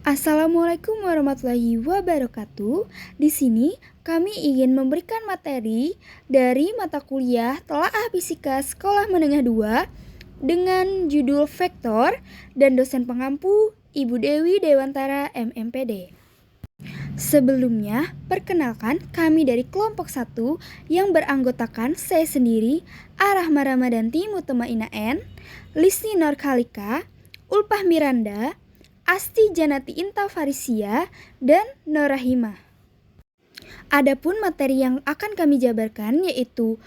Assalamualaikum warahmatullahi wabarakatuh. Di sini kami ingin memberikan materi dari mata kuliah Telaah Fisika Sekolah Menengah 2 dengan judul Vektor dan dosen pengampu Ibu Dewi Dewantara MMPD. Sebelumnya, perkenalkan kami dari kelompok 1 yang beranggotakan saya sendiri, Arahma Ramadanti Mutamaina N, Lisni Norkalika, Ulpah Miranda, Asti Janati Inta Farisia, dan Norahima. Adapun materi yang akan kami jabarkan yaitu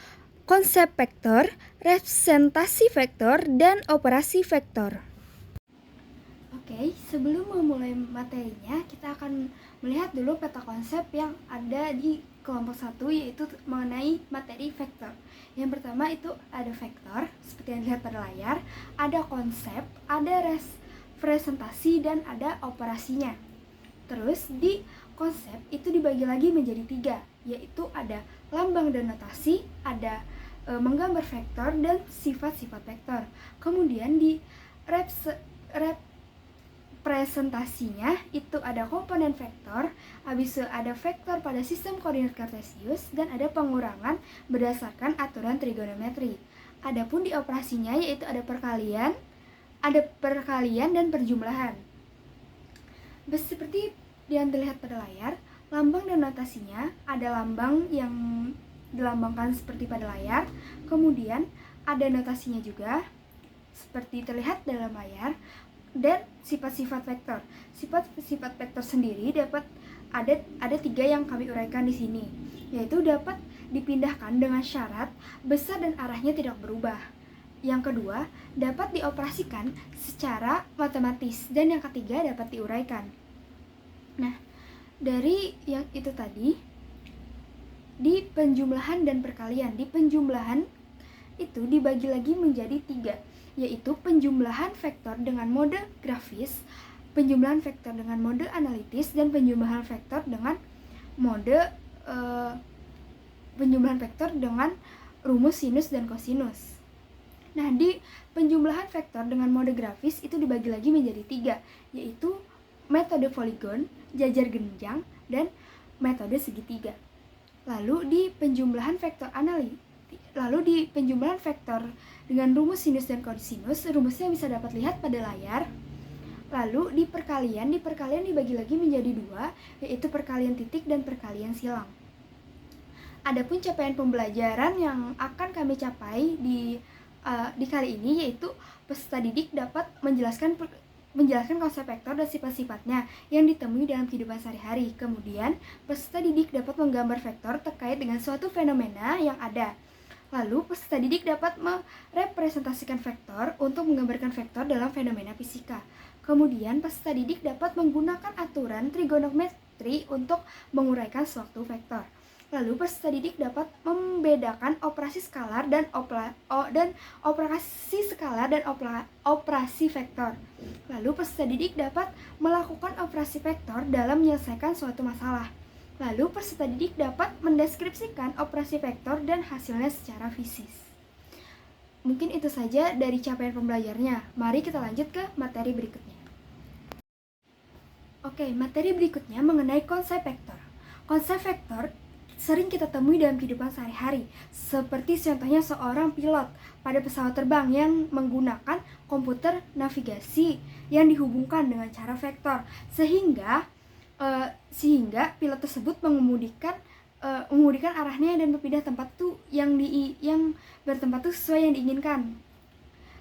konsep vektor, representasi vektor, dan operasi vektor. Oke, sebelum memulai materinya, kita akan melihat dulu peta konsep yang ada di kelompok 1, yaitu mengenai materi vektor. Yang pertama itu ada vektor, seperti yang dilihat pada layar, ada konsep, ada representasi, dan ada operasinya. Terus di konsep itu dibagi lagi menjadi 3, yaitu ada lambang dan notasi, ada menggambar vektor, dan sifat-sifat vektor. Kemudian di representasinya itu ada komponen vektor, habis itu ada vektor pada sistem koordinat kartesius, dan ada pengurangan berdasarkan aturan trigonometri. Adapun di operasinya yaitu ada perkalian dan perjumlahan. Seperti yang terlihat pada layar, lambang dan notasinya ada lambang yang dilambangkan seperti pada layar, kemudian ada notasinya juga seperti terlihat dalam layar. Dan sifat-sifat vektor. Sifat-sifat vektor sendiri dapat ada 3 yang kami uraikan di sini, yaitu dapat dipindahkan dengan syarat besar dan arahnya tidak berubah. Yang kedua, dapat dioperasikan secara matematis, dan yang ketiga dapat diuraikan. Nah, dari yang itu tadi, di penjumlahan dan perkalian. Di penjumlahan itu dibagi lagi menjadi 3, yaitu penjumlahan vektor dengan mode grafis, penjumlahan vektor dengan mode analitis, dan penjumlahan vektor dengan rumus sinus dan kosinus. Nah, di penjumlahan vektor dengan mode grafis itu dibagi lagi menjadi 3, yaitu metode poligon, jajar genjang, dan metode segitiga. Lalu di penjumlahan vektor dengan rumus sinus dan kosinus, rumusnya bisa dapat lihat pada layar. Lalu di perkalian dibagi lagi menjadi 2, yaitu perkalian titik dan perkalian silang. Adapun capaian pembelajaran yang akan kami capai di kali ini yaitu peserta didik dapat menjelaskan konsep vektor dan sifat-sifatnya yang ditemui dalam kehidupan sehari-hari. Kemudian, peserta didik dapat menggambar vektor terkait dengan suatu fenomena yang ada. Lalu, peserta didik dapat merepresentasikan vektor untuk menggambarkan vektor dalam fenomena fisika. Kemudian, peserta didik dapat menggunakan aturan trigonometri untuk menguraikan suatu vektor. Lalu, peserta didik dapat membedakan operasi skalar dan operasi vektor. Lalu, peserta didik dapat melakukan operasi vektor dalam menyelesaikan suatu masalah. Lalu, peserta didik dapat mendeskripsikan operasi vektor dan hasilnya secara fisis. Mungkin itu saja dari capaian pembelajarnya. Mari kita lanjut ke materi berikutnya. Oke, materi berikutnya mengenai konsep vektor. Konsep vektor sering kita temui dalam kehidupan sehari-hari, seperti contohnya seorang pilot pada pesawat terbang yang menggunakan komputer navigasi yang dihubungkan dengan cara vektor, sehingga pilot tersebut mengemudikan arahnya dan berpindah tempat tuh yang bertempat tuh sesuai yang diinginkan.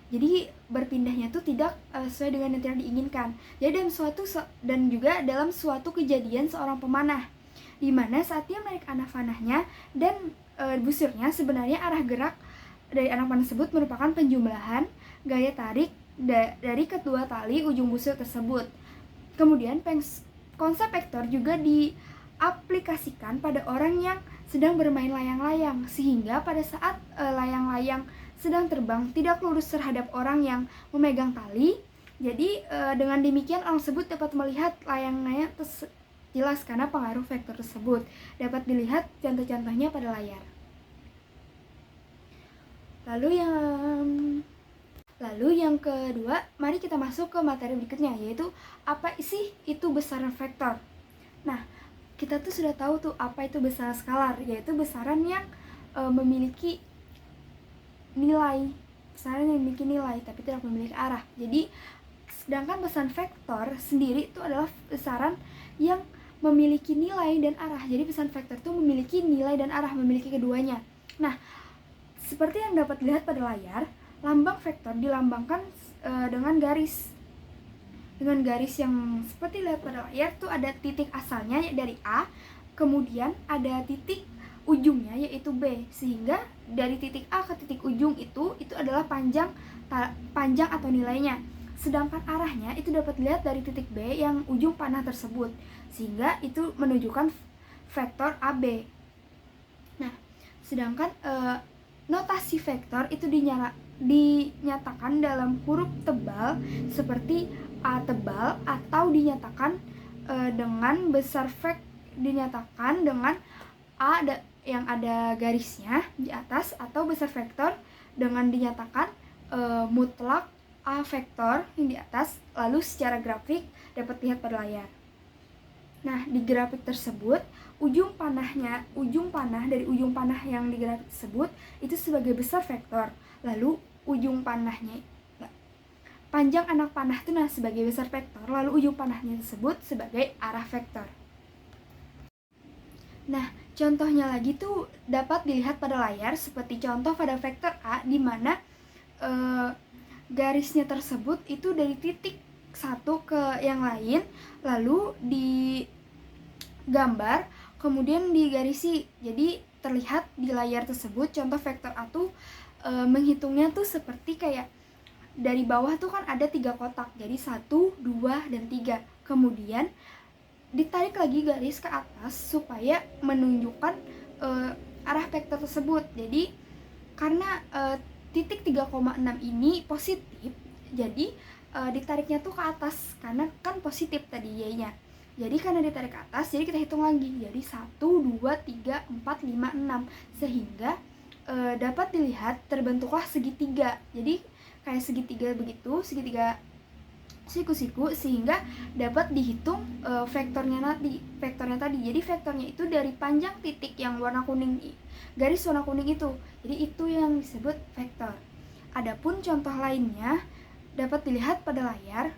Jadi berpindahnya tuh tidak sesuai dengan yang tidak diinginkan. Jadi dalam suatu kejadian seorang pemanah, di mana saat dia menarik anak panahnya dan busurnya, sebenarnya arah gerak dari anak panah tersebut merupakan penjumlahan gaya tarik dari kedua tali ujung busur tersebut. Kemudian konsep vektor juga diaplikasikan pada orang yang sedang bermain layang-layang, sehingga pada saat layang-layang sedang terbang tidak lurus terhadap orang yang memegang tali. Jadi dengan demikian orang tersebut dapat melihat layang-layang jelas karena pengaruh vektor tersebut. Dapat dilihat contoh-contohnya pada layar. Lalu Lalu yang kedua, mari kita masuk ke materi berikutnya, yaitu apa sih itu besaran vektor. Nah, kita tuh sudah tahu tuh apa itu besaran skalar, yaitu besaran yang memiliki nilai, tapi tidak memiliki arah. Jadi sedangkan besaran vektor sendiri itu adalah besaran yang memiliki nilai dan arah. Jadi besaran vektor itu memiliki nilai dan arah, memiliki keduanya. Nah, seperti yang dapat dilihat pada layar, lambang vektor dilambangkan dengan garis yang seperti lihat pada layar tuh ada titik asalnya dari A, kemudian ada titik ujungnya yaitu B, sehingga dari titik A ke titik ujung itu adalah panjang atau nilainya. Sedangkan arahnya itu dapat dilihat dari titik B yang ujung panah tersebut, sehingga itu menunjukkan vektor AB. Nah, sedangkan notasi vektor itu dinyatakan dalam huruf tebal seperti A tebal, atau dinyatakan dengan besar dinyatakan dengan A yang ada garisnya di atas, atau besar vektor dengan dinyatakan mutlak A vektor yang di atas. Lalu secara grafik dapat lihat pada layar. Nah, di grafik tersebut ujung panah dari ujung panah yang di grafik tersebut itu sebagai besar vektor. Lalu panjang anak panah itu sebagai besar vektor, lalu ujung panahnya tersebut sebagai arah vektor. Nah, contohnya lagi tuh dapat dilihat pada layar seperti contoh pada vektor A, di mana garisnya tersebut itu dari titik satu ke yang lain, lalu digambar, kemudian digarisi. Jadi terlihat di layar tersebut contoh vektor A tuh menghitungnya tuh seperti kayak dari bawah tuh kan ada 3 kotak, jadi 1, 2, dan 3. Kemudian ditarik lagi garis ke atas supaya menunjukkan arah vektor tersebut. Jadi karena titik 3,6 ini positif, jadi ditariknya tuh ke atas karena kan positif tadi y-nya. Jadi karena ditarik ke atas, jadi kita hitung lagi. Jadi 1, 2, 3, 4, 5, 6. Sehingga dapat dilihat terbentuklah segitiga. Jadi kayak segitiga begitu, segitiga siku-siku, sehingga dapat dihitung vektornya tadi. Jadi vektornya itu dari panjang titik yang warna kuning, garis warna kuning itu. Jadi itu yang disebut vektor. Adapun contoh lainnya dapat dilihat pada layar.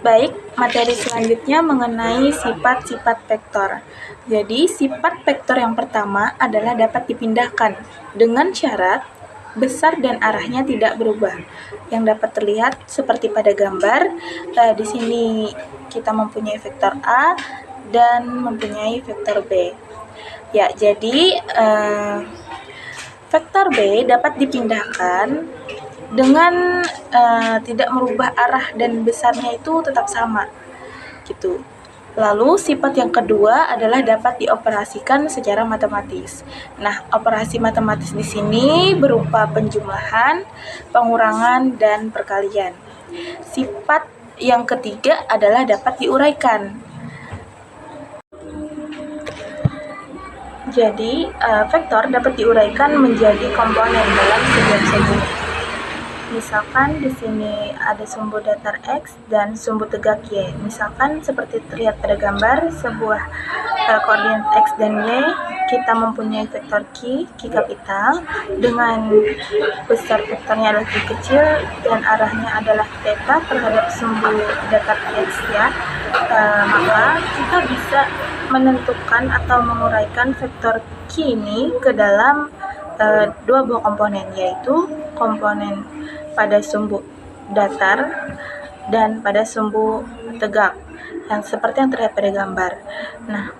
Baik, materi selanjutnya mengenai sifat-sifat vektor. Jadi, sifat vektor yang pertama adalah dapat dipindahkan dengan syarat besar dan arahnya tidak berubah. Yang dapat terlihat seperti pada gambar, di sini kita mempunyai vektor A dan mempunyai vektor B. Ya, jadi vektor B dapat dipindahkan dengan tidak merubah arah dan besarnya itu tetap sama gitu. Lalu sifat yang kedua adalah dapat dioperasikan secara matematis. Nah, operasi matematis di sini berupa penjumlahan, pengurangan, dan perkalian. Sifat yang ketiga adalah dapat diuraikan. Jadi, vektor dapat diuraikan menjadi komponen dalam sebuah sumbu. Misalkan di sini ada sumbu datar X dan sumbu tegak Y. Misalkan seperti terlihat pada gambar, sebuah koordinat X dan Y, kita mempunyai vektor Q kapital dengan besar vektornya adalah Q kecil dan arahnya adalah theta terhadap sumbu datar X ya. Maka kita bisa menentukan atau menguraikan vektor Q ini ke dalam dua buah komponen, yaitu komponen pada sumbu datar dan pada sumbu tegak yang seperti yang terlihat pada gambar. Nah,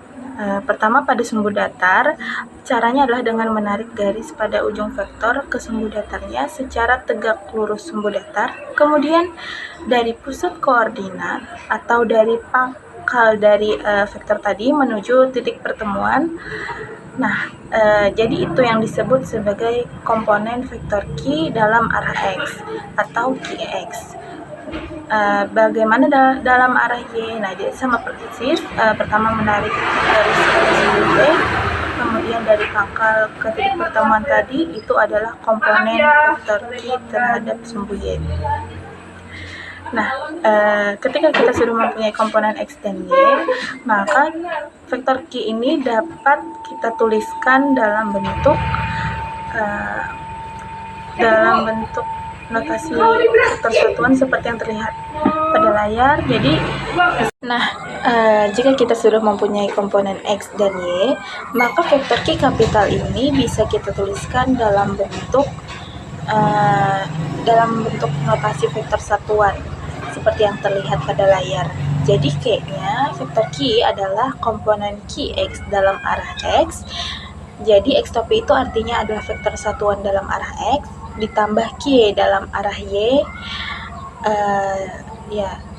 pertama pada sumbu datar, caranya adalah dengan menarik garis pada ujung vektor ke sumbu datarnya secara tegak lurus sumbu datar. Kemudian dari pusat koordinat atau dari pangkal dari vektor tadi menuju titik pertemuan. Nah, jadi itu yang disebut sebagai komponen vektor Q dalam arah X atau Qx. Bagaimana dalam arah Y? Nah, jadi sama persis. Pertama menarik garis sumbu B, kemudian bagian dari pangkal ke titik pertemuan tadi itu adalah komponen vektor Q terhadap sumbu Y. Nah, ketika kita sudah mempunyai komponen X dan Y, maka vektor Q ini dapat kita tuliskan dalam bentuk notasi vektor satuan seperti yang terlihat pada layar. Jadi, jika kita sudah mempunyai komponen X dan Y, maka vektor Q kapital ini bisa kita tuliskan dalam bentuk notasi vektor satuan seperti yang terlihat pada layar. Jadi Q-nya, vektor Q adalah komponen Qx dalam arah X. Jadi X topi itu artinya adalah vektor satuan dalam arah X ditambah Q dalam arah Y.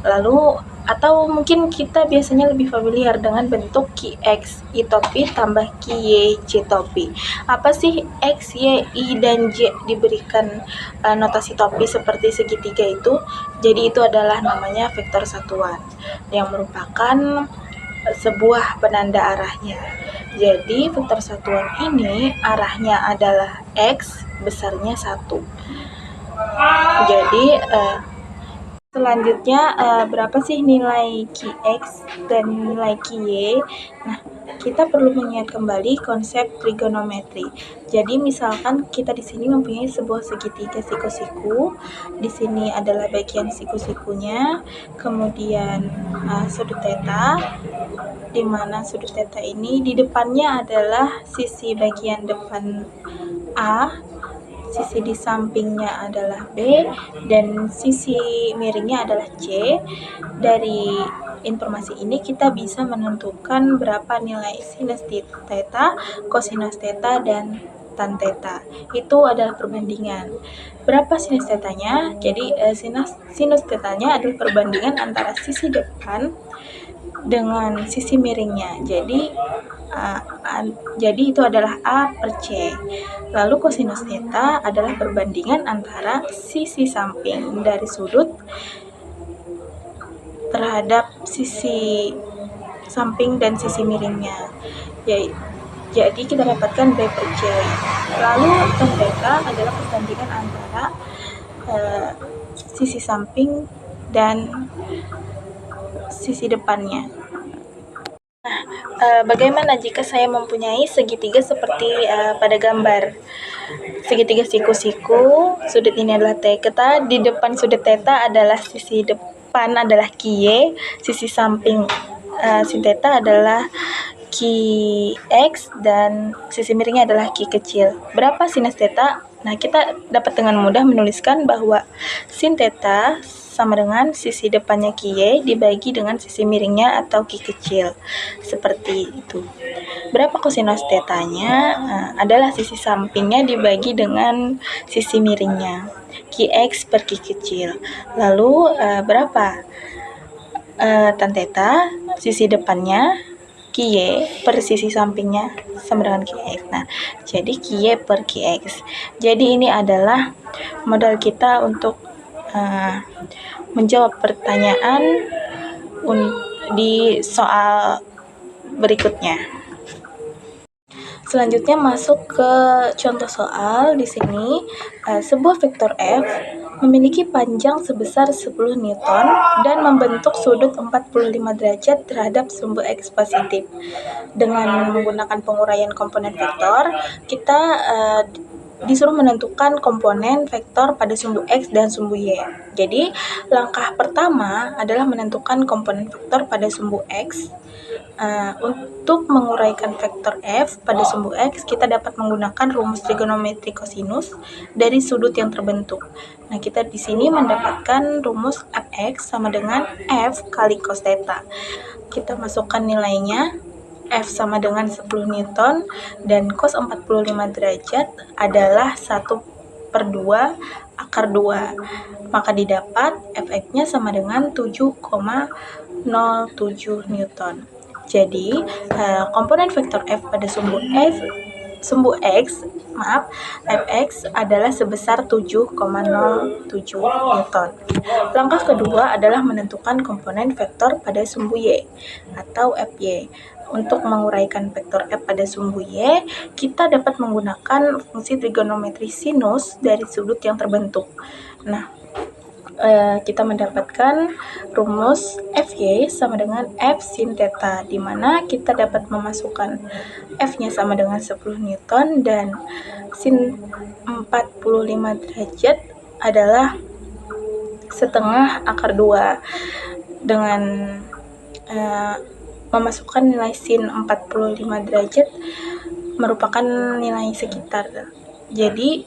Lalu atau mungkin kita biasanya lebih familiar dengan bentuk Qx I topi tambah Qy J topi. Apa sih X, Y, I, dan J diberikan notasi topi seperti segitiga itu? Jadi itu adalah namanya vektor satuan yang merupakan sebuah penanda arahnya. Jadi vektor satuan ini arahnya adalah X, besarnya 1. Jadi selanjutnya, berapa sih nilai Qx dan nilai Qy? Nah, kita perlu mengingat kembali konsep trigonometri. Jadi, misalkan kita di sini mempunyai sebuah segitiga siku-siku. Di sini adalah bagian siku-sikunya, kemudian sudut theta, di mana sudut theta ini di depannya adalah sisi bagian depan A, sisi di sampingnya adalah B, dan sisi miringnya adalah C. Dari informasi ini kita bisa menentukan berapa nilai sinus theta, cosinus theta, dan tan theta. Itu adalah perbandingan. Berapa sinus thetanya? Jadi sinus thetanya adalah perbandingan antara sisi depan dengan sisi miringnya. Jadi itu adalah A per C. Lalu cosinus theta adalah perbandingan antara sisi samping dari sudut terhadap sisi samping dan sisi miringnya. Jadi kita dapatkan B per C. Lalu tan theta adalah perbandingan antara sisi samping dan sisi depannya. Bagaimana jika saya mempunyai segitiga seperti pada gambar? Segitiga siku-siku, sudut ini adalah theta, di depan sudut theta adalah sisi depan adalah Qy, sisi samping sin theta adalah Qx, dan sisi miringnya adalah Q kecil. Berapa sinus theta? Nah, kita dapat dengan mudah menuliskan bahwa sin theta sama dengan sisi depannya Qy dibagi dengan sisi miringnya atau Q kecil. Seperti itu. Berapa cosinus theta-nya? Adalah sisi sampingnya dibagi dengan sisi miringnya. Qx per Q kecil. Lalu berapa tan theta? Sisi depannya Qy per sisi sampingnya sama dengan Qx. Nah, jadi Qy per Qx. Jadi ini adalah modal kita untuk menjawab pertanyaan di soal berikutnya. Selanjutnya masuk ke contoh soal. Di sini sebuah vektor F memiliki panjang sebesar 10 Newton dan membentuk sudut 45 derajat terhadap sumbu X positif. Dengan menggunakan penguraian komponen vektor, kita disuruh menentukan komponen vektor pada sumbu X dan sumbu Y. Jadi, langkah pertama adalah menentukan komponen vektor pada sumbu X. Untuk menguraikan vektor F pada sumbu X, kita dapat menggunakan rumus trigonometri kosinus dari sudut yang terbentuk. Nah, kita di sini mendapatkan rumus Fx sama dengan F kali cos theta. Kita masukkan nilainya. F sama dengan 10 Newton dan cos 45 derajat adalah 1/2 akar 2. Maka didapat Fx-nya sama dengan 7,07 Newton. Jadi, komponen vektor F pada sumbu X, Fx adalah sebesar 7,07 Newton. Langkah kedua adalah menentukan komponen vektor pada sumbu Y atau Fy. Untuk menguraikan vektor F pada sumbu Y, kita dapat menggunakan fungsi trigonometri sinus dari sudut yang terbentuk. Nah, kita mendapatkan rumus Fy sama dengan F sin theta, di mana kita dapat memasukkan F-nya sama dengan 10 Newton dan sin 45 derajat adalah setengah akar 2. Dengan memasukkan nilai sin 45 derajat merupakan nilai sekitar. Jadi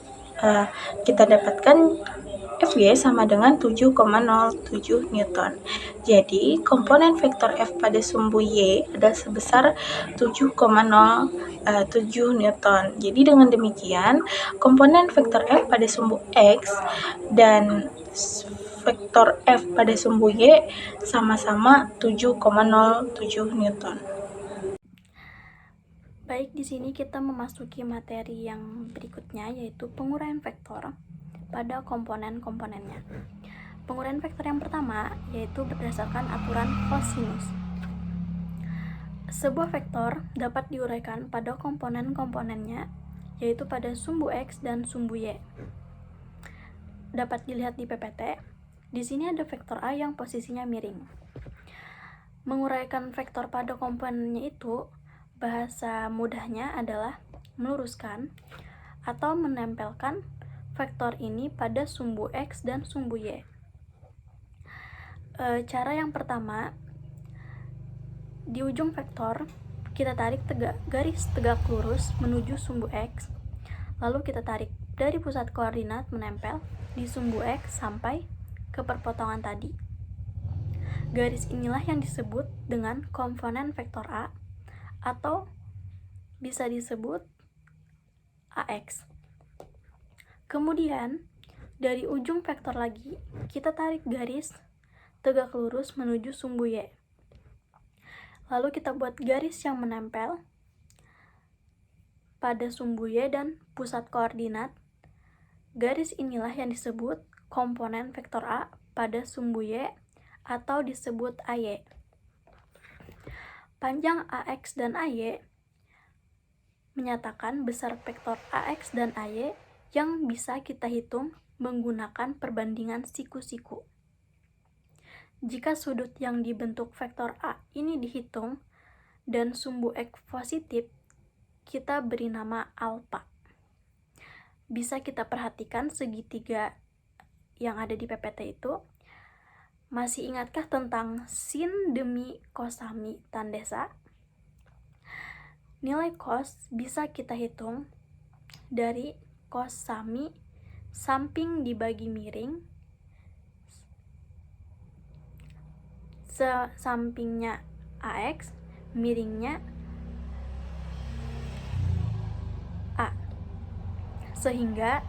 kita dapatkan Fy sama dengan 7,07 Newton. Jadi komponen vektor F pada sumbu Y adalah sebesar 7,07 Newton. Jadi dengan demikian komponen vektor F pada sumbu X dan vektor F pada sumbu Y sama-sama 7,07 Newton. Baik, di sini kita memasuki materi yang berikutnya, yaitu penguraian vektor pada komponen-komponennya. Penguraian vektor yang pertama yaitu berdasarkan aturan kosinus. Sebuah vektor dapat diuraikan pada komponen-komponennya, yaitu pada sumbu X dan sumbu Y. Dapat dilihat di PPT. Di sini ada vektor A yang posisinya miring. Menguraikan vektor pada komponennya itu, bahasa mudahnya adalah meluruskan atau menempelkan vektor ini pada sumbu X dan sumbu Y. Cara yang pertama, di ujung vektor kita tarik garis tegak lurus menuju sumbu X, lalu kita tarik dari pusat koordinat menempel di sumbu X sampai ke perpotongan tadi. Garis inilah yang disebut dengan komponen vektor A, atau bisa disebut AX. Kemudian dari ujung vektor lagi kita tarik garis tegak lurus menuju sumbu Y, lalu kita buat garis yang menempel pada sumbu Y dan pusat koordinat. Garis inilah yang disebut komponen vektor A pada sumbu Y, atau disebut AY. Panjang AX dan AY menyatakan besar vektor AX dan AY yang bisa kita hitung menggunakan perbandingan siku-siku. Jika sudut yang dibentuk vektor A ini dihitung dan sumbu X positif, kita beri nama alfa. Bisa kita perhatikan segitiga yang ada di PPT itu. Masih ingatkah tentang sin demi kosami tandesa? Nilai cos bisa kita hitung dari kosami samping dibagi miring, sampingnya AX, miringnya A. Sehingga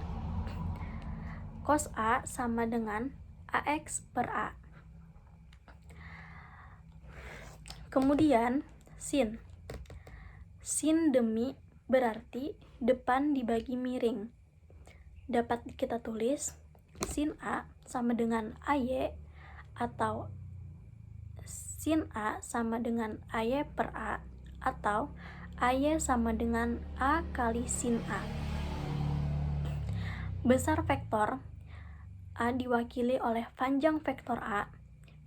cos A sama dengan AX per A. Kemudian sin. Sin demi berarti depan dibagi miring. Dapat kita tulis sin A sama dengan AY, atau sin A sama dengan AY per A, atau AY sama dengan A kali sin A. Besar vektor A diwakili oleh panjang vektor A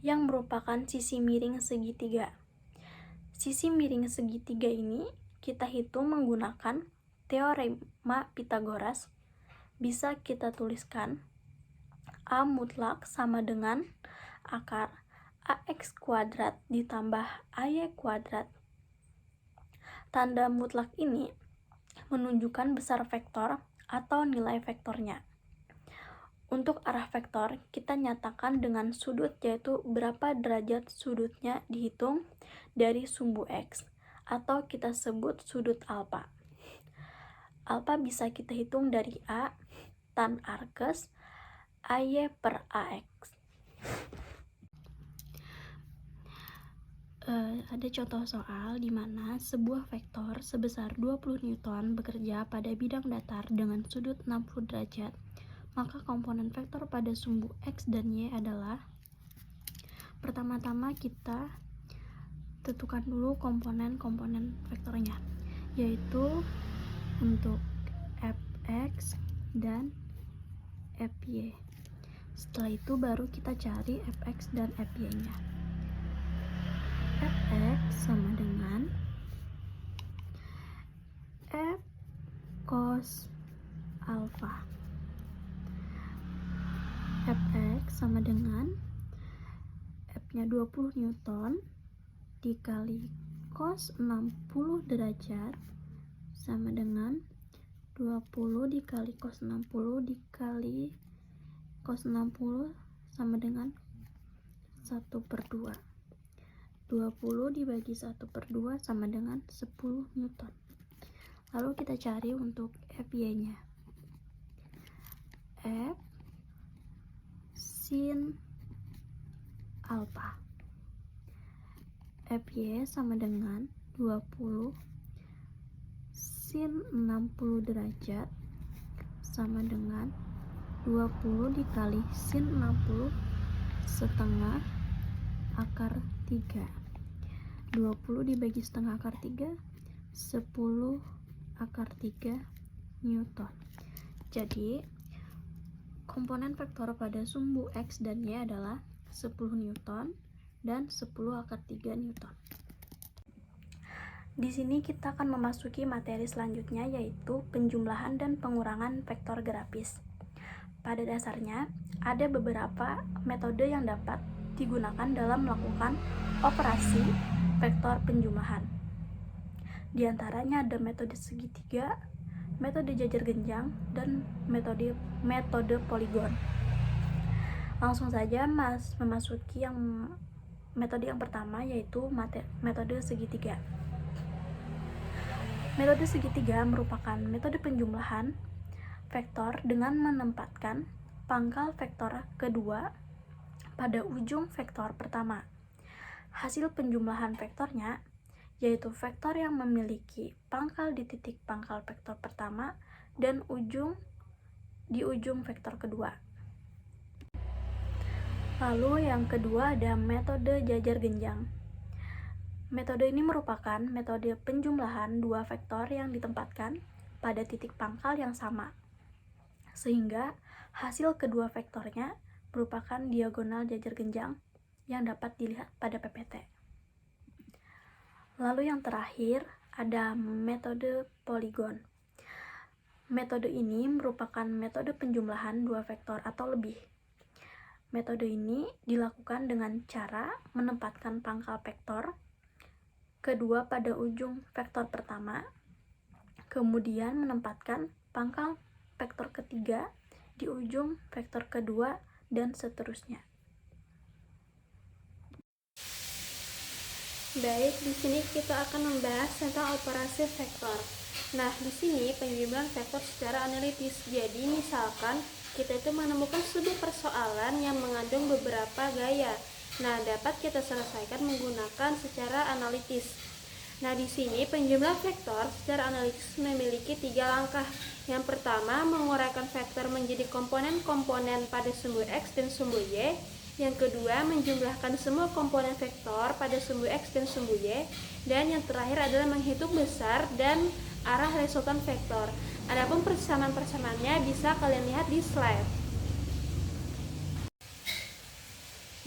yang merupakan sisi miring segitiga. Sisi miring segitiga ini kita hitung menggunakan teorema Pythagoras. Bisa kita tuliskan A mutlak sama dengan akar AX kuadrat ditambah AY kuadrat. Tanda mutlak ini menunjukkan besar vektor atau nilai vektornya. Untuk arah vektor, kita nyatakan dengan sudut, yaitu berapa derajat sudutnya dihitung dari sumbu X, atau kita sebut sudut alfa. Alfa bisa kita hitung dari A tan arkes AY per AX. Ada contoh soal di mana sebuah vektor sebesar 20 Newton bekerja pada bidang datar dengan sudut 60 derajat. Maka komponen vektor pada sumbu X dan Y adalah, pertama-tama kita tentukan dulu komponen-komponen vektornya, yaitu untuk fx dan fy. Setelah itu baru kita cari fx dan fy-nya. Fx sama dengan f cos alpha. Fx sama dengan F-nya 20 Newton dikali cos 60 derajat sama dengan 20 dikali cos 60 dikali cos 60 sama dengan 1/2. 20 dibagi 1/2 sama dengan 10 Newton. Lalu kita cari untuk Fy-nya. F sin alpha. Fy sama dengan 20 sin 60 derajat sama dengan 20 dikali sin 60 setengah akar 3. 20 dibagi setengah akar 3, 10 akar 3 Newton. Jadi komponen vektor pada sumbu X dan Y adalah 10 Newton dan 10 akar 3 Newton. Di sini kita akan memasuki materi selanjutnya, yaitu penjumlahan dan pengurangan vektor grafis. Pada dasarnya, ada beberapa metode yang dapat digunakan dalam melakukan operasi vektor penjumlahan. Di antaranya ada metode segitiga, metode jajar genjang, dan metode poligon. Langsung saja memasuki metode yang pertama, yaitu metode segitiga. Metode segitiga merupakan metode penjumlahan vektor dengan menempatkan pangkal vektor kedua pada ujung vektor pertama. Hasil penjumlahan vektornya yaitu vektor yang memiliki pangkal di titik pangkal vektor pertama dan di ujung vektor kedua. Lalu yang kedua ada metode jajar genjang. Metode ini merupakan metode penjumlahan dua vektor yang ditempatkan pada titik pangkal yang sama, sehingga hasil kedua vektornya merupakan diagonal jajar genjang yang dapat dilihat pada PPT. Lalu yang terakhir ada metode poligon. Metode ini merupakan metode penjumlahan dua vektor atau lebih. Metode ini dilakukan dengan cara menempatkan pangkal vektor kedua pada ujung vektor pertama, kemudian menempatkan pangkal vektor ketiga di ujung vektor kedua, dan seterusnya. Baik, di sini kita akan membahas tentang operasi vektor. Nah, di sini penjumlahan vektor secara analitis. Jadi, misalkan kita itu menemukan sebuah persoalan yang mengandung beberapa gaya. Nah, dapat kita selesaikan menggunakan secara analitis. Nah, di sini penjumlahan vektor secara analitis memiliki 3 langkah. Yang pertama, menguraikan vektor menjadi komponen-komponen pada sumbu X dan sumbu Y. Yang kedua, menjumlahkan semua komponen vektor pada sumbu X dan sumbu Y. Dan yang terakhir adalah menghitung besar dan arah resultan vektor. Adapun persamaan-persamaannya bisa kalian lihat di slide.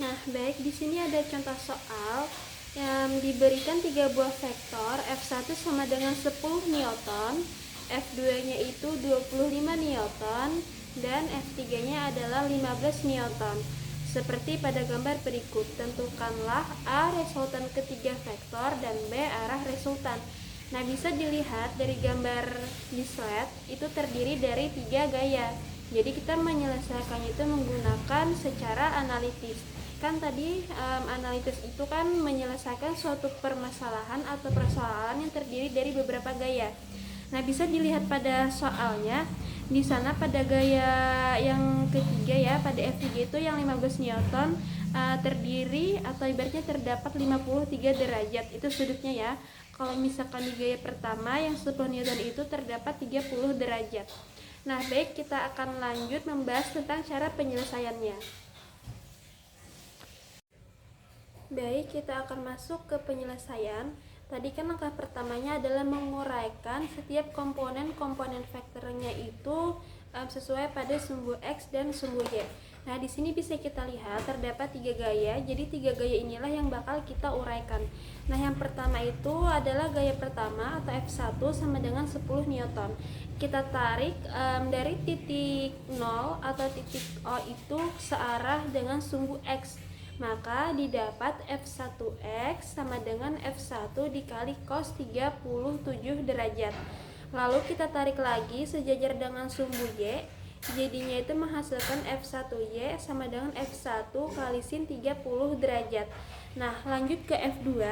Nah, baik, di sini ada contoh soal yang diberikan 3 buah vektor. F1 sama dengan 10 Newton, F2-nya itu 25 Newton, dan F3-nya adalah 15 Newton. Seperti pada gambar berikut, tentukanlah A resultan ketiga vektor dan B arah resultan. Nah, bisa dilihat dari gambar di slide itu terdiri dari 3 gaya. Jadi kita menyelesaikannya itu menggunakan secara analitis. Kan tadi analitis itu kan menyelesaikan suatu permasalahan atau persoalan yang terdiri dari beberapa gaya. Nah, bisa dilihat pada soalnya. Di sana pada gaya yang ketiga ya, pada F3 itu yang 15 Newton terdiri atau ibaratnya terdapat 53 derajat itu sudutnya ya. Kalau misalkan di gaya pertama yang 10 Newton itu terdapat 30 derajat. Nah, baik, kita akan lanjut membahas tentang cara penyelesaiannya. Baik, kita akan masuk ke penyelesaian. Tadi kan langkah pertamanya adalah menguraikan setiap komponen vektornya itu sesuai pada sumbu X dan sumbu Y. Nah, di sini bisa kita lihat terdapat 3 gaya. Jadi 3 gaya inilah yang bakal kita uraikan. Nah, yang pertama itu adalah gaya pertama atau F1 sama dengan 10 Newton. Kita tarik dari titik 0 atau titik O itu searah dengan sumbu X. Maka didapat F1X sama dengan F1 dikali cos 37 derajat. Lalu kita tarik lagi sejajar dengan sumbu Y, jadinya itu menghasilkan F1Y sama dengan F1 kali sin 30 derajat. Nah, lanjut ke F2.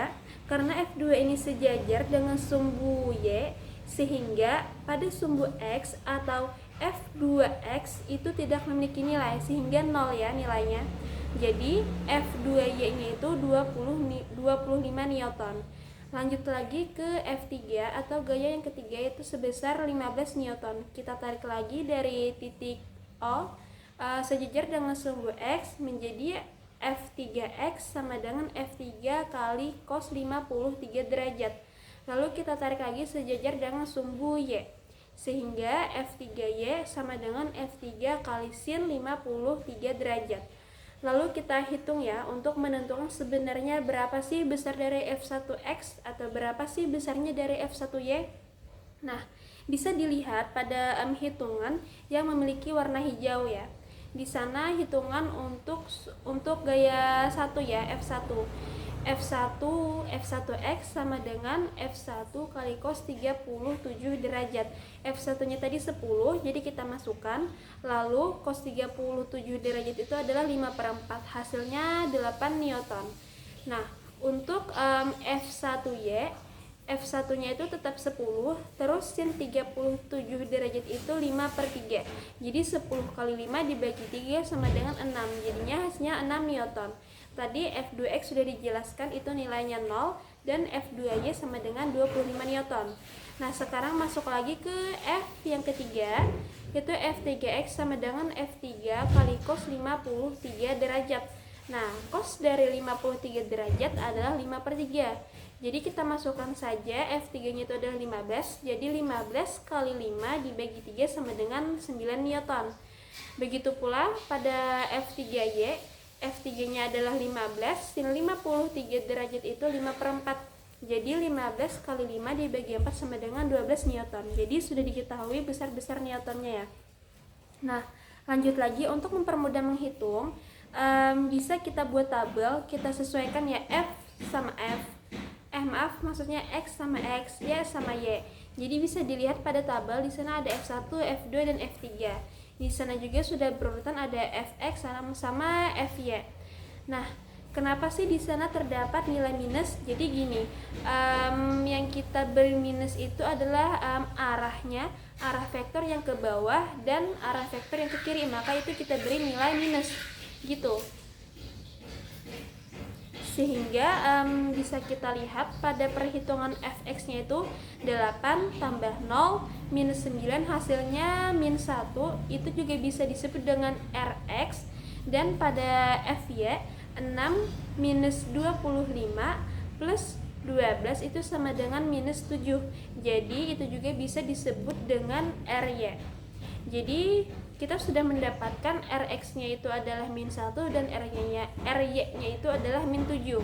Karena F2 ini sejajar dengan sumbu Y, sehingga pada sumbu X atau F2X itu tidak memiliki nilai, sehingga 0 ya nilainya. Jadi F2Y nya itu 25 Newton. Lanjut lagi ke F3 atau gaya yang ketiga, yaitu sebesar 15 Newton. Kita tarik lagi dari titik O sejajar dengan sumbu X menjadi F3X sama dengan F3 kali cos 53 derajat. Lalu kita tarik lagi sejajar dengan sumbu Y, sehingga F3Y sama dengan F3 kali sin 53 derajat. Lalu kita hitung ya untuk menentukan sebenarnya berapa sih besar dari F1X atau berapa sih besarnya dari F1Y. Nah, bisa dilihat pada hitungan yang memiliki warna hijau ya. Di sana hitungan untuk gaya 1 ya, F1. F1X sama dengan F1 kali cos 37 derajat. F1-nya tadi 10, jadi kita masukkan. Lalu cos 37 derajat itu adalah 5/4, hasilnya 8 Newton. Nah, untuk F1nya itu tetap 10, terus sin 37 derajat itu 5/3. Jadi 10 kali 5 dibagi 3 sama dengan 6, jadinya hasilnya 6 Newton. Tadi F2X sudah dijelaskan itu nilainya 0 dan F2Y sama dengan 25 Newton. Nah, sekarang masuk lagi ke F yang ketiga, yaitu F3X sama dengan F3 kali cos 53 derajat. Nah, cos dari 53 derajat adalah 5/3. Jadi kita masukkan saja F3-nya itu adalah 15, jadi 15 kali 5 dibagi 3 sama dengan 9 Newton. Begitu pula pada F3Y, F3-nya adalah 15, sin 53 derajat itu 5/4. Jadi 15 kali 5 dibagi 4 sama dengan 12 Newton. Jadi sudah diketahui besar-besar Newtonnya ya. Nah, lanjut lagi untuk mempermudah menghitung, bisa kita buat tabel, kita sesuaikan ya F sama F. Maksudnya X sama X, Y sama Y. Jadi bisa dilihat pada tabel, di sana ada F1, F2 dan F3. Di sana juga sudah berurutan ada Fx sama Fy. Nah, kenapa sih di sana terdapat nilai minus? Jadi gini, yang kita beri minus itu adalah arahnya, arah vektor yang ke bawah dan arah vektor yang ke kiri, maka itu kita beri nilai minus gitu. Sehingga bisa kita lihat pada perhitungan Fx-nya itu 8 tambah 0 minus 9 hasilnya min 1, itu juga bisa disebut dengan Rx. Dan pada Fy 6 minus 25 plus 12 itu sama dengan minus 7, jadi itu juga bisa disebut dengan Ry. Jadi kita sudah mendapatkan Rx-nya itu adalah min 1 dan Ry-nya itu adalah min 7.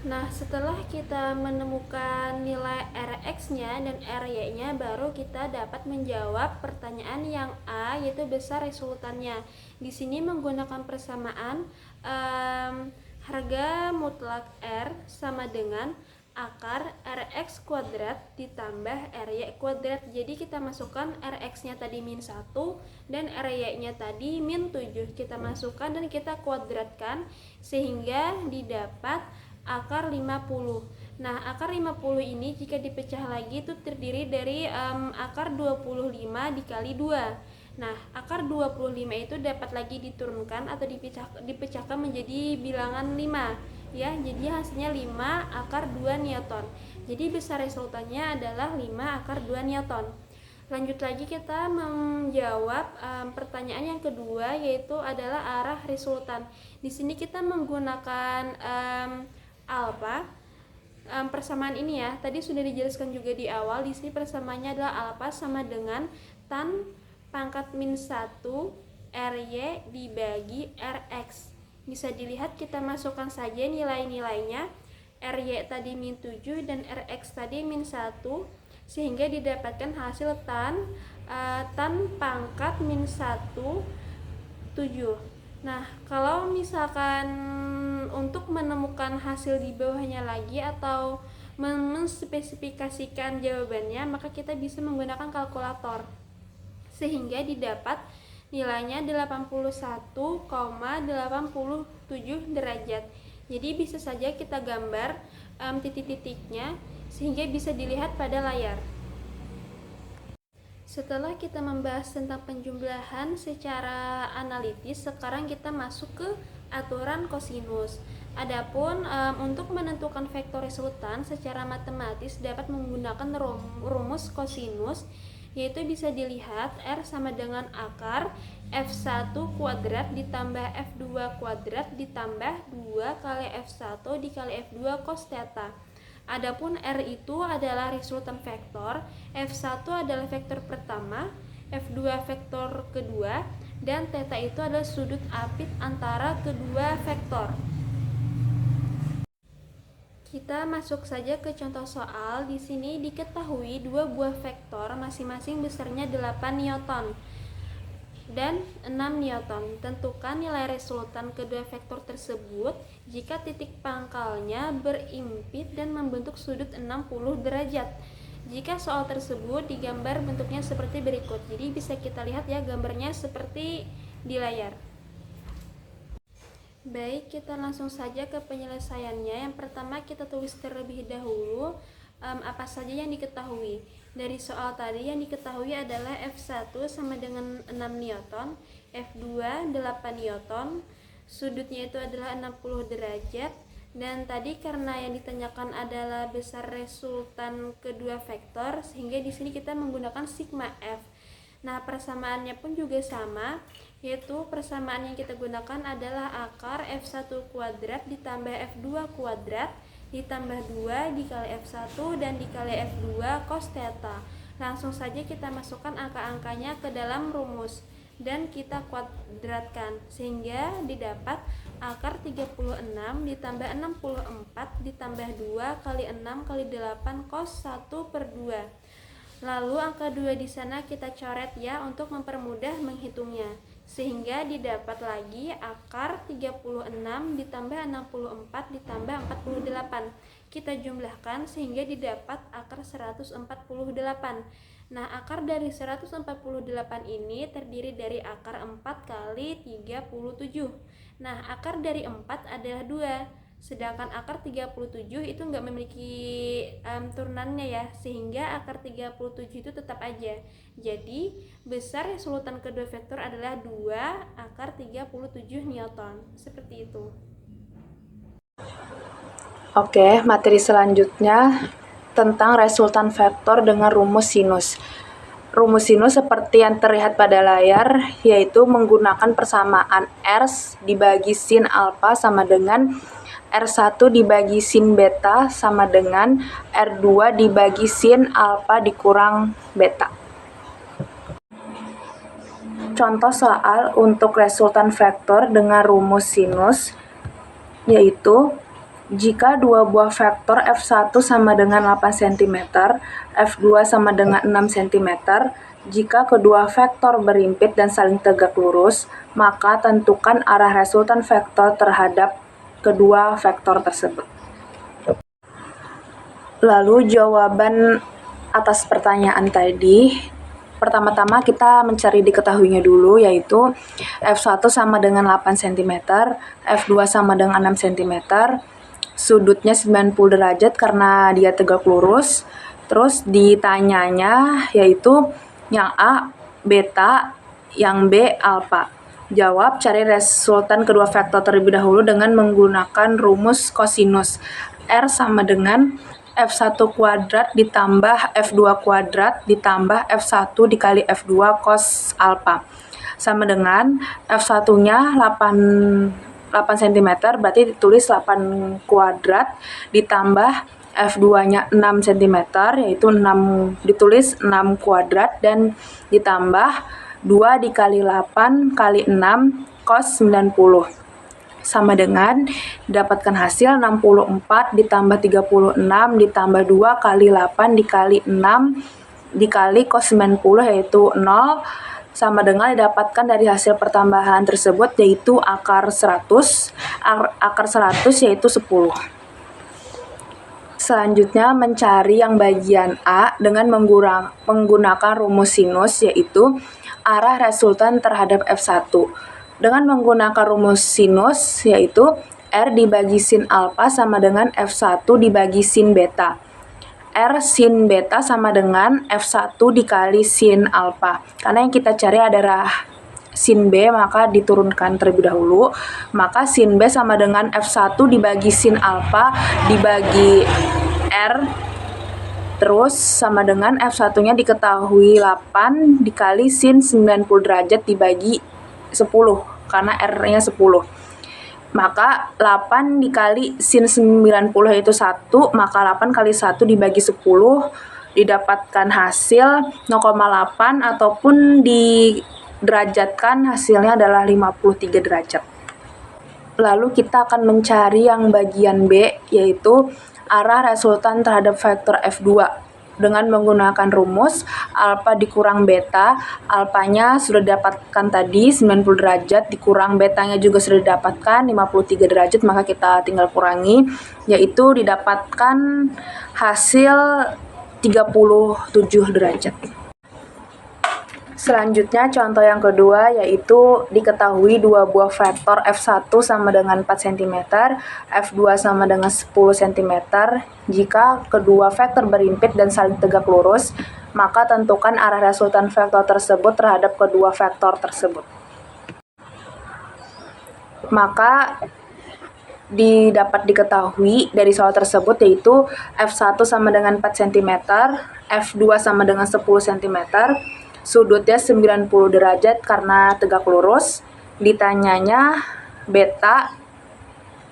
Nah, setelah kita menemukan nilai Rx-nya dan Ry-nya, baru kita dapat menjawab pertanyaan yang A, yaitu besar resultannya. Di sini menggunakan persamaan harga mutlak R sama dengan akar Rx kuadrat ditambah Ry kuadrat. Jadi kita masukkan Rx-nya tadi min 1 dan Ry-nya tadi min 7. Kita masukkan dan kita kuadratkan sehingga didapat akar 50. Nah, akar 50 ini jika dipecah lagi itu terdiri dari akar 25 dikali 2. Nah, akar 25 itu dapat lagi diturunkan atau dipecahkan menjadi bilangan 5. Ya, jadi hasilnya 5 akar 2 Newton. Jadi besar resultannya adalah 5 akar 2 Newton. Lanjut lagi kita menjawab pertanyaan yang kedua, yaitu adalah arah resultan. Di sini kita menggunakan alfa. Persamaan ini ya, tadi sudah dijelaskan juga di awal. Di sini persamaannya adalah alfa sama dengan tan pangkat min 1 RY dibagi RX. Bisa dilihat, kita masukkan saja nilai-nilainya. RY tadi min 7 dan RX tadi min 1, sehingga didapatkan hasil tan pangkat min 1 7. Nah, kalau misalkan untuk menemukan hasil di bawahnya lagi atau menspesifikasikan jawabannya, maka kita bisa menggunakan kalkulator, sehingga didapat nilainya 81,87 derajat. Jadi bisa saja kita gambar titik-titiknya sehingga bisa dilihat pada layar. Setelah kita membahas tentang penjumlahan secara analitis, sekarang kita masuk ke aturan kosinus. Adapun untuk menentukan vektor resultan secara matematis dapat menggunakan rumus kosinus, yaitu bisa dilihat R sama dengan akar F1 kuadrat ditambah F2 kuadrat ditambah 2 kali F1 dikali F2 cos theta. Adapun R itu adalah resultan vektor, F1 adalah vektor pertama, F2 vektor kedua, dan theta itu adalah sudut apit antara kedua vektor. Kita masuk saja ke contoh soal. Di sini diketahui dua buah vektor masing-masing besarnya 8 Newton dan 6 Newton. Tentukan nilai resultan kedua vektor tersebut jika titik pangkalnya berimpit dan membentuk sudut 60 derajat. Jika soal tersebut digambar bentuknya seperti berikut. Jadi bisa kita lihat ya gambarnya seperti di layar. Baik, kita langsung saja ke penyelesaiannya. Yang pertama kita tulis terlebih dahulu apa saja yang diketahui. Dari soal tadi yang diketahui adalah F1 sama dengan 6 Newton, F2 8 Newton, sudutnya itu adalah 60 derajat, dan tadi karena yang ditanyakan adalah besar resultan kedua vektor, sehingga di sini kita menggunakan sigma F. Nah, persamaannya pun juga sama, yaitu persamaan yang kita gunakan adalah akar F1 kuadrat ditambah F2 kuadrat ditambah 2 dikali F1 dan dikali F2 cos theta. Langsung saja kita masukkan angka-angkanya ke dalam rumus dan kita kuadratkan sehingga didapat akar 36 ditambah 64 ditambah 2 kali 6 kali 8 cos 1/2. Lalu angka 2 di sana kita coret ya untuk mempermudah menghitungnya. Sehingga didapat lagi akar 36 ditambah 64 ditambah 48. Kita jumlahkan sehingga didapat akar 148. Nah, akar dari 148 ini terdiri dari akar 4 kali 37. Nah, akar dari 4 adalah 2. Sedangkan akar 37 itu nggak memiliki turunannya ya, sehingga akar 37 itu tetap aja. Jadi besar resultan kedua vektor adalah 2 akar 37 Newton. Seperti itu. Oke, materi selanjutnya tentang resultan vektor dengan rumus sinus. Rumus sinus seperti yang terlihat pada layar, yaitu menggunakan persamaan R dibagi sin alfa sama dengan R1 dibagi sin beta sama dengan R2 dibagi sin alfa dikurang beta. Contoh soal untuk resultan vektor dengan rumus sinus, yaitu jika dua buah vektor F1 sama dengan 8 cm, F2 sama dengan 6 cm, jika kedua vektor berimpit dan saling tegak lurus, maka tentukan arah resultan vektor terhadap kedua vektor tersebut. Lalu jawaban atas pertanyaan tadi, pertama-tama kita mencari diketahuinya dulu, yaitu F1 sama dengan 8 cm, F2 sama dengan 6 cm, sudutnya 90 derajat karena dia tegak lurus. Terus ditanyanya yaitu yang A beta, yang B alfa. Jawab, cari resultan kedua vektor terlebih dahulu dengan menggunakan rumus kosinus. R sama dengan F1 kuadrat ditambah F2 kuadrat ditambah F1 dikali F2 cos alpha. Sama dengan F1-nya 8 cm, berarti ditulis 8 kuadrat ditambah F2-nya 6 cm, yaitu 6 ditulis 6 kuadrat dan ditambah 2 dikali 8 kali 6 cos 90. Sama dengan dapatkan hasil 64 ditambah 36 ditambah 2 kali 8 dikali 6 dikali cos 90, yaitu 0, sama dengan didapatkan dari hasil pertambahan tersebut, yaitu akar 100. Akar 100 yaitu 10. Selanjutnya mencari yang bagian A dengan menggunakan rumus sinus, yaitu arah resultan terhadap F1. Dengan menggunakan rumus sinus, yaitu R dibagi sin alpha sama dengan F1 dibagi sin beta. R sin beta sama dengan F1 dikali sin alpha. Karena yang kita cari adalah sin B, maka diturunkan terlebih dahulu. Maka sin B sama dengan F1 dibagi sin alpha dibagi R. Terus sama dengan F1-nya diketahui 8 dikali sin 90 derajat dibagi 10, karena R-nya 10. Maka 8 dikali sin 90 yaitu 1, maka 8 kali 1 dibagi 10 didapatkan hasil 0,8, ataupun diderajatkan hasilnya adalah 53 derajat. Lalu kita akan mencari yang bagian B, yaitu arah resultan terhadap vektor F2. Dengan menggunakan rumus alpha dikurang beta, alpanya sudah didapatkan tadi 90 derajat, dikurang betanya juga sudah didapatkan 53 derajat, maka kita tinggal kurangi, yaitu didapatkan hasil 37 derajat. Selanjutnya contoh yang kedua, yaitu diketahui dua buah vektor F1 sama dengan 4 cm, F2 sama dengan 10 cm. Jika kedua vektor berimpit dan saling tegak lurus, maka tentukan arah resultan vektor tersebut terhadap kedua vektor tersebut. Maka dapat diketahui dari soal tersebut, yaitu F1 sama dengan 4 cm, F2 sama dengan 10 cm, sudutnya 90 derajat karena tegak lurus, ditanyanya beta,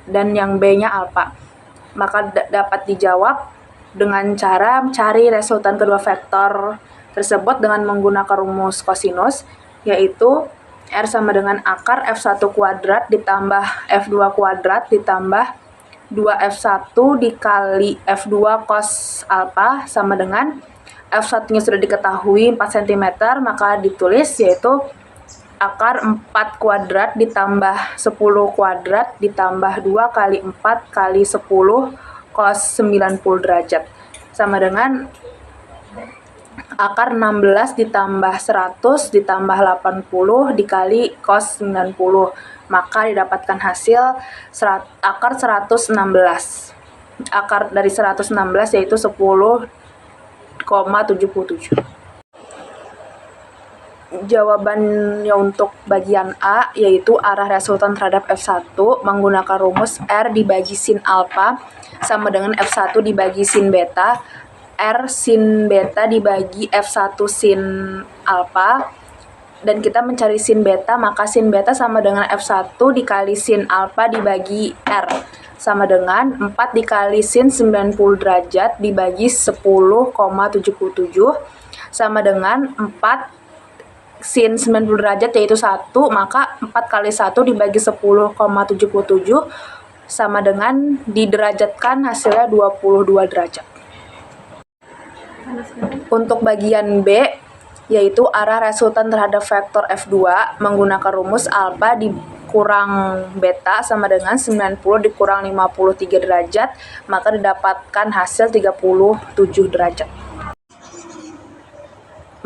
dan yang B-nya alpha. Maka dapat dijawab dengan cara mencari resultan kedua vektor tersebut dengan menggunakan rumus kosinus, yaitu R sama dengan akar F1 kuadrat ditambah F2 kuadrat ditambah 2F1 dikali F2 cos alpha sama dengan F1-nya sudah diketahui 4 cm, maka ditulis yaitu akar 4 kuadrat ditambah 10 kuadrat ditambah 2 kali 4 kali 10 cos 90 derajat. Sama dengan akar 16 ditambah 100 ditambah 80 dikali cos 90. Maka didapatkan hasil akar 116. Akar dari 116 yaitu 10,77. Jawabannya untuk bagian A yaitu arah resultan terhadap F1 menggunakan rumus R dibagi sin alpha sama dengan F1 dibagi sin beta, R sin beta dibagi F1 sin alpha, dan kita mencari sin beta, maka sin beta sama dengan F1 dikali sin alpha dibagi R, sama dengan 4 dikali sin 90 derajat dibagi 10,77 sama dengan 4 sin 90 derajat yaitu 1, maka 4 kali 1 dibagi 10,77 sama dengan diderajatkan hasilnya 22 derajat. Untuk bagian B, yaitu arah resultan terhadap vektor F2 menggunakan rumus alpha dikurang beta sama dengan 90 dikurang 53 derajat, maka didapatkan hasil 37 derajat.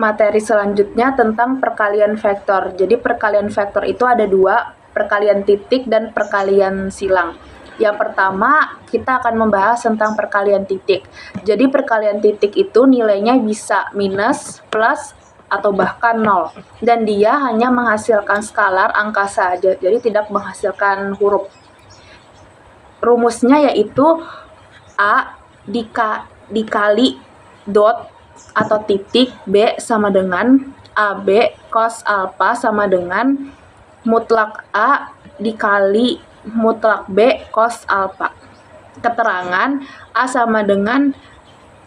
Materi selanjutnya tentang perkalian vektor. Jadi perkalian vektor itu ada dua, perkalian titik dan perkalian silang. Yang pertama, kita akan membahas tentang perkalian titik. Jadi perkalian titik itu nilainya bisa minus, plus, atau bahkan 0. Dan dia hanya menghasilkan skalar angka saja, jadi tidak menghasilkan huruf. Rumusnya yaitu A dikali dot atau titik B sama dengan AB cos alpha sama dengan mutlak A dikali mutlak B cos alpha. Keterangan A sama dengan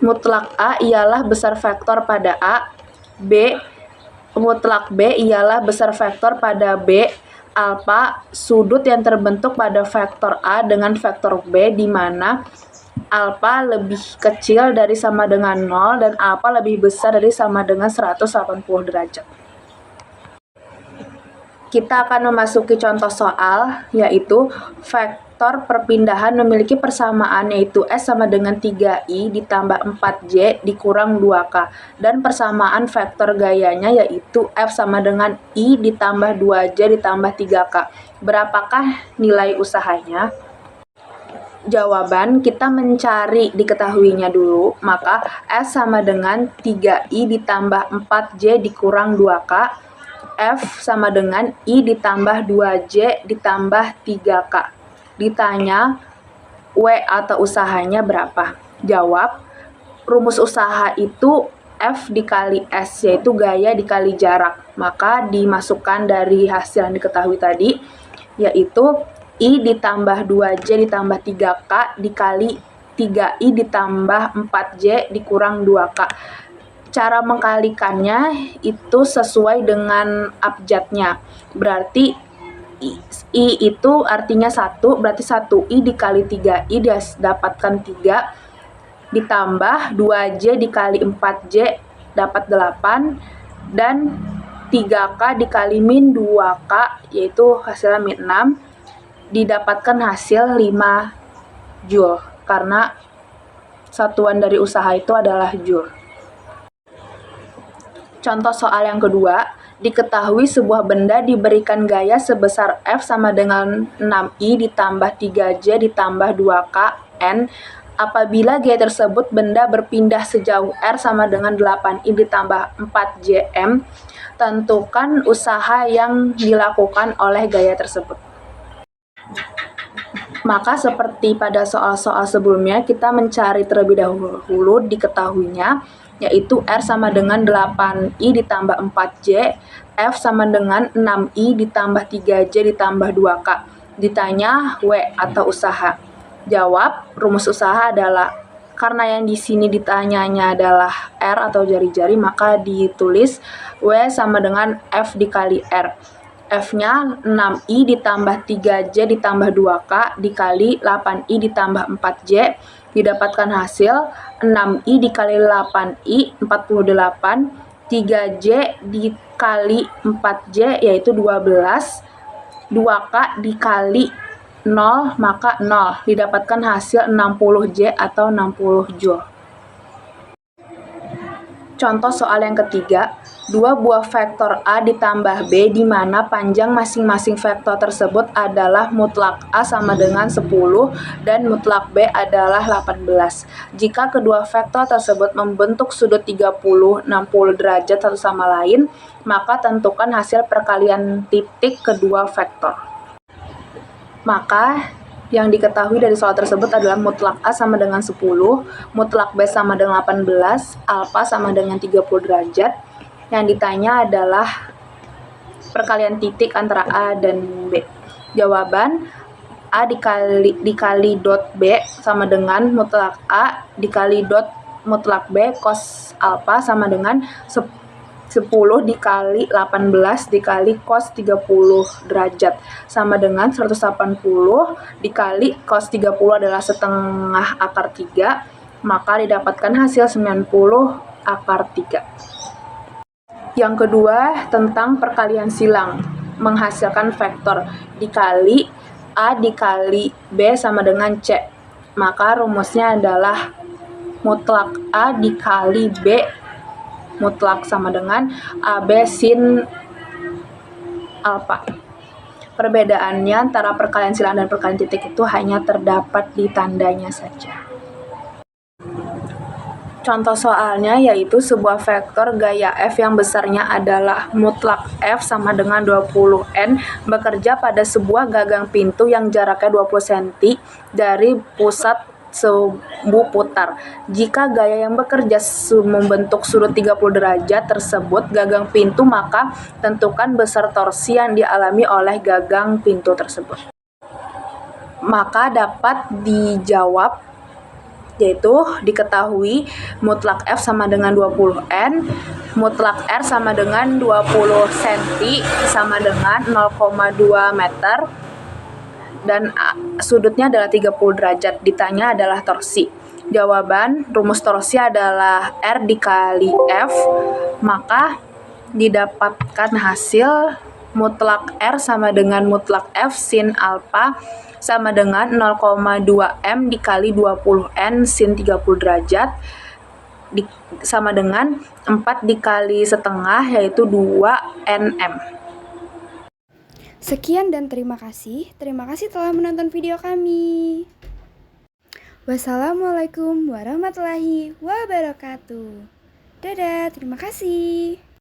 mutlak A ialah besar vektor pada A, B mutlak B ialah besar vektor pada B, alpha sudut yang terbentuk pada vektor A dengan vektor B di mana alpha lebih kecil dari sama dengan 0 dan alpha lebih besar dari sama dengan 180 derajat. Kita akan memasuki contoh soal, yaitu vektor perpindahan memiliki persamaan yaitu S sama dengan 3I ditambah 4J dikurang 2K. Dan persamaan vektor gayanya yaitu F sama dengan I ditambah 2J ditambah 3K. Berapakah nilai usahanya? Jawaban, kita mencari diketahuinya dulu, maka S sama dengan 3I ditambah 4J dikurang 2K. F sama dengan I ditambah 2J ditambah 3K. Ditanya W atau usahanya berapa? Jawab, rumus usaha itu F dikali S, yaitu gaya dikali jarak. Maka dimasukkan dari hasil yang diketahui tadi, yaitu I ditambah 2J ditambah 3K dikali 3I ditambah 4J dikurang 2K. Cara mengkalikannya itu sesuai dengan abjadnya. Berarti I itu artinya 1, berarti 1I dikali 3I dapatkan 3, ditambah 2J dikali 4J dapat 8, dan 3K dikali min 2K yaitu hasilnya min 6, didapatkan hasil 5 Joule karena satuan dari usaha itu adalah Joule. Contoh soal yang kedua, diketahui sebuah benda diberikan gaya sebesar F sama dengan 6I ditambah 3J ditambah 2K N. Apabila gaya tersebut benda berpindah sejauh R sama dengan 8I ditambah 4JM, tentukan usaha yang dilakukan oleh gaya tersebut. Maka seperti pada soal-soal sebelumnya, kita mencari terlebih dahulu diketahuinya, yaitu R sama dengan 8I ditambah 4J, F sama dengan 6I ditambah 3J ditambah 2K. Ditanya W atau usaha. Jawab, rumus usaha adalah, karena yang di sini ditanyanya adalah R atau jari-jari, maka ditulis W sama dengan F dikali R. F-nya 6I ditambah 3J ditambah 2K dikali 8I ditambah 4J, didapatkan hasil 6I dikali 8I 48, 3J dikali 4J yaitu 12, 2K dikali 0 maka 0, didapatkan hasil 60J atau 60 Joule. Contoh soal yang ketiga, dua buah vektor A ditambah B di mana panjang masing-masing vektor tersebut adalah mutlak A sama dengan 10 dan mutlak B adalah 18. Jika kedua vektor tersebut membentuk sudut 30-60 derajat satu sama lain, maka tentukan hasil perkalian titik kedua vektor. Maka yang diketahui dari soal tersebut adalah mutlak A sama dengan 10, mutlak B sama dengan 18, alfa sama dengan 30 derajat. Yang ditanya adalah perkalian titik antara A dan B. Jawaban, A dikali dot B sama dengan mutlak A dikali dot mutlak B cos alfa sama dengan 10 dikali 18 dikali cos 30 derajat sama dengan 180 dikali cos 30 adalah setengah akar 3, maka didapatkan hasil 90 akar 3. Yang kedua tentang perkalian silang, menghasilkan vektor dikali A dikali B sama dengan C, maka rumusnya adalah mutlak A dikali B mutlak sama dengan AB sin alfa. Perbedaannya antara perkalian silang dan perkalian titik itu hanya terdapat di tandanya saja. Contoh soalnya yaitu sebuah vektor gaya F yang besarnya adalah mutlak F sama dengan 20N bekerja pada sebuah gagang pintu yang jaraknya 20 cm dari pusat sumbu putar. Jika gaya yang bekerja membentuk sudut 30 derajat tersebut gagang pintu, maka tentukan besar torsi yang dialami oleh gagang pintu tersebut. Maka dapat dijawab, yaitu diketahui mutlak F sama dengan 20N, mutlak R sama dengan 20 cm sama dengan 0,2 meter, dan sudutnya adalah 30 derajat. Ditanya adalah torsi. Jawaban rumus torsi adalah R dikali F, maka didapatkan hasil mutlak R sama dengan mutlak F sin alfa sama dengan 0,2 M dikali 20N sin 30 derajat sama dengan 4 dikali setengah, yaitu 2 NM. Sekian dan terima kasih. Terima kasih telah menonton video kami. Wassalamualaikum warahmatullahi wabarakatuh. Dadah, terima kasih.